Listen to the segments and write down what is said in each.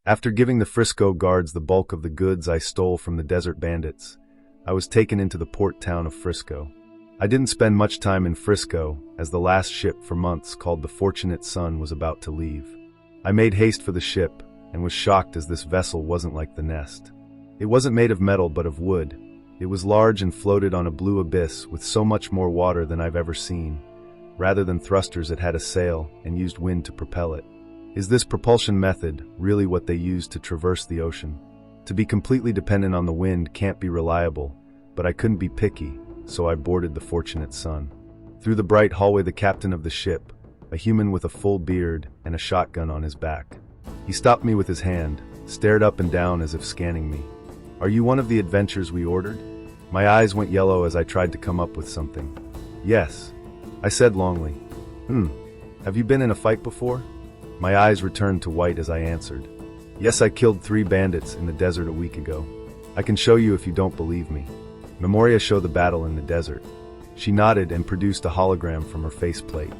After giving the Frisco guards the bulk of the goods I stole from the desert bandits, I was taken into the port town of Frisco. I didn't spend much time in Frisco, as the last ship for months called the Fortunate Son was about to leave. I made haste for the ship, and was shocked as this vessel wasn't like the Nest. It wasn't made of metal but of wood. It was large and floated on a blue abyss with so much more water than I've ever seen. Rather than thrusters, it had a sail and used wind to propel it. Is this propulsion method really what they use to traverse the ocean? To be completely dependent on the wind can't be reliable, but I couldn't be picky, so I boarded the Fortunate Son. Through the bright hallway, the captain of the ship, a human with a full beard and a shotgun on his back. He stopped me with his hand, stared up and down as if scanning me. "Are you one of the adventures we ordered?" My eyes went yellow as I tried to come up with something. "Yes," I said longly. Have you been in a fight before?" My eyes returned to white as I answered. "Yes, I killed 3 bandits in the desert a week ago. I can show you if you don't believe me." Memoria showed the battle in the desert. She nodded and produced a hologram from her faceplate.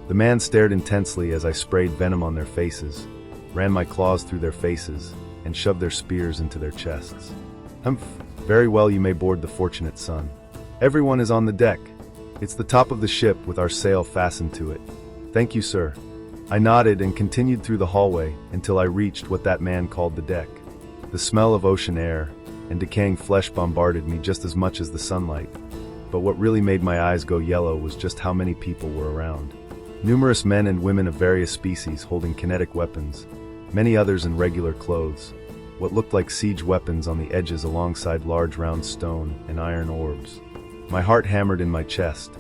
The man stared intensely as I sprayed venom on their faces, ran my claws through their faces, and shoved their spears into their chests. "Humph, very well, you may board the Fortunate Son. Everyone is on the deck. It's the top of the ship with our sail fastened to it." "Thank you, sir." I nodded and continued through the hallway until I reached what that man called the deck. The smell of ocean air and decaying flesh bombarded me just as much as the sunlight. But what really made my eyes go yellow was just how many people were around. Numerous men and women of various species holding kinetic weapons, many others in regular clothes, what looked like siege weapons on the edges alongside large round stone and iron orbs. My heart hammered in my chest.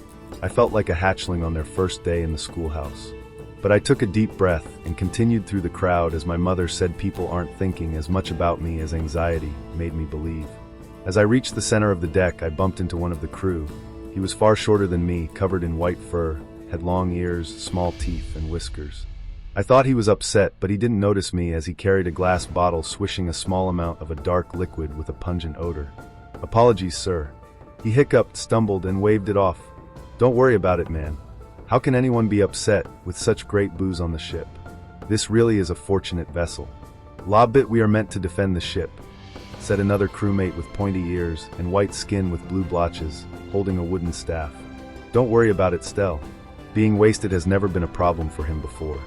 I felt like a hatchling on their first day in the schoolhouse. But I took a deep breath and continued through the crowd as my mother said people aren't thinking as much about me as anxiety made me believe. As I reached the center of the deck, I bumped into one of the crew. He was far shorter than me, covered in white fur, had long ears, small teeth, and whiskers. I thought he was upset, but he didn't notice me as he carried a glass bottle swishing a small amount of a dark liquid with a pungent odor. "Apologies, sir." He hiccuped, stumbled, and waved it off. "Don't worry about it, man. How can anyone be upset with such great booze on the ship? This really is a fortunate vessel." "Lobbit, we are meant to defend the ship," said another crewmate with pointy ears and white skin with blue blotches, holding a wooden staff. "Don't worry about it, Stell. Being wasted has never been a problem for him before,"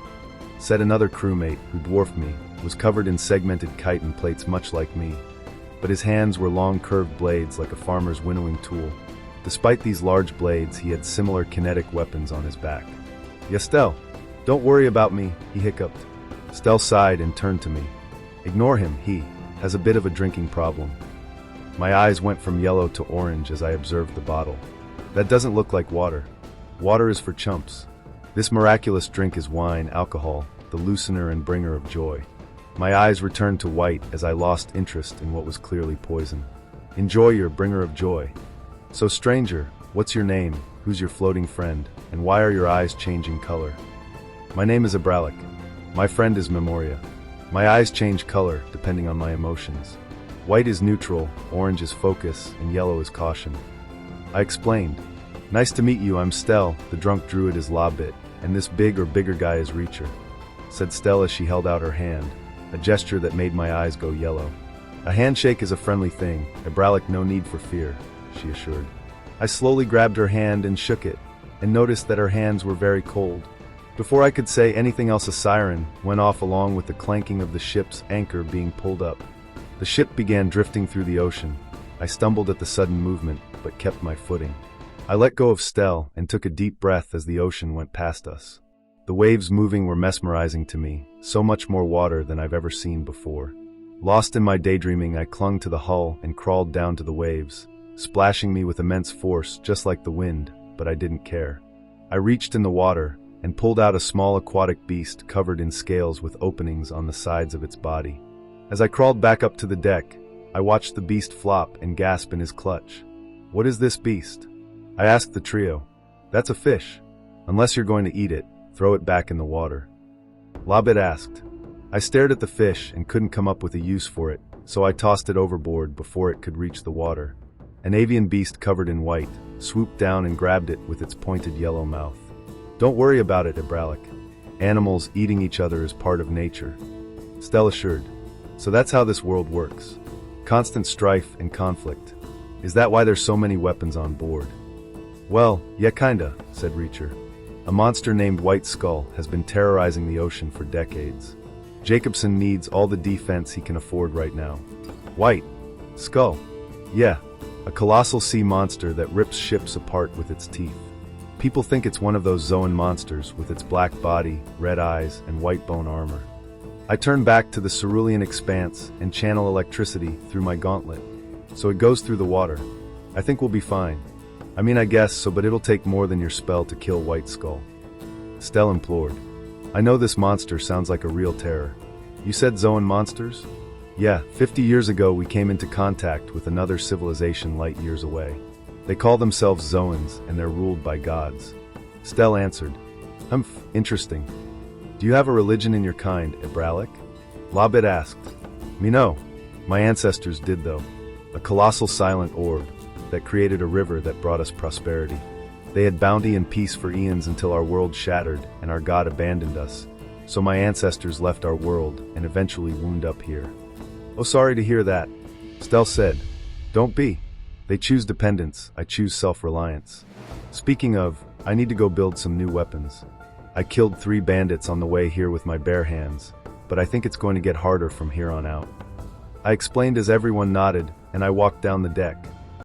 said another crewmate who dwarfed me, was covered in segmented chitin plates much like me, but his hands were long curved blades like a farmer's winnowing tool. Despite these large blades, he had similar kinetic weapons on his back. "Yes, Stell. Don't worry about me," he hiccuped. Stell sighed and turned to me. "Ignore him, he has a bit of a drinking problem." My eyes went from yellow to orange as I observed the bottle. "That doesn't look like water. Water is for chumps. This miraculous drink is wine, alcohol, the loosener and bringer of joy." My eyes returned to white as I lost interest in what was clearly poison. "Enjoy your bringer of joy. So, stranger, what's your name, who's your floating friend, and why are your eyes changing color?" "My name is Abralik. My friend is Memoria. My eyes change color depending on my emotions. White is neutral, orange is focus, and yellow is caution." I explained. "Nice to meet you, I'm Stell, the drunk druid is Lobbit, and this big or bigger guy is Reacher," said Stell as she held out her hand, a gesture that made my eyes go yellow. "A handshake is a friendly thing, Abralik, no need for fear," she assured. I slowly grabbed her hand and shook it, and noticed that her hands were very cold. Before I could say anything else, a siren went off along with the clanking of the ship's anchor being pulled up. The ship began drifting through the ocean. I stumbled at the sudden movement, but kept my footing. I let go of Stell and took a deep breath as the ocean went past us. The waves moving were mesmerizing to me, so much more water than I've ever seen before. Lost in my daydreaming, I clung to the hull and crawled down to the waves, splashing me with immense force just like the wind, but I didn't care. I reached in the water and pulled out a small aquatic beast covered in scales with openings on the sides of its body. As I crawled back up to the deck, I watched the beast flop and gasp in his clutch. "What is this beast?" I asked the trio. "That's a fish. Unless you're going to eat it, throw it back in the water," Lobbit asked. I stared at the fish and couldn't come up with a use for it, so I tossed it overboard before it could reach the water. An avian beast covered in white swooped down and grabbed it with its pointed yellow mouth. "Don't worry about it, Abralik. Animals eating each other is part of nature," Stell assured. So that's how this world works. Constant strife and conflict. Is that why there's so many weapons on board? Well, yeah kinda, said Reacher. A monster named White Skull has been terrorizing the ocean for decades. Jacobson needs all the defense he can afford right now. White Skull? Yeah, a colossal sea monster that rips ships apart with its teeth. People think it's one of those Zoan monsters with its black body, red eyes, and white bone armor. I turn back to the Cerulean expanse and channel electricity through my gauntlet, so it goes through the water. I think we'll be fine. I mean, I guess so, but it'll take more than your spell to kill White Skull. Stell implored. I know this monster sounds like a real terror. You said Zoan monsters? Yeah, 50 years ago we came into contact with another civilization light years away. They call themselves Zoans, and they're ruled by gods. Stell answered. Humph, interesting. Do you have a religion in your kind, Ebralic? Lobbit asked. Me no. My ancestors did though. A colossal silent orb that created a river that brought us prosperity. They had bounty and peace for eons until our world shattered and our god abandoned us. So my ancestors left our world and eventually wound up here. Oh, sorry to hear that. Stell said. Don't be. They choose dependence, I choose self-reliance. Speaking of, I need to go build some new weapons. I killed 3 bandits on the way here with my bare hands, but I think it's going to get harder from here on out. I explained as everyone nodded, and I walked down the deck.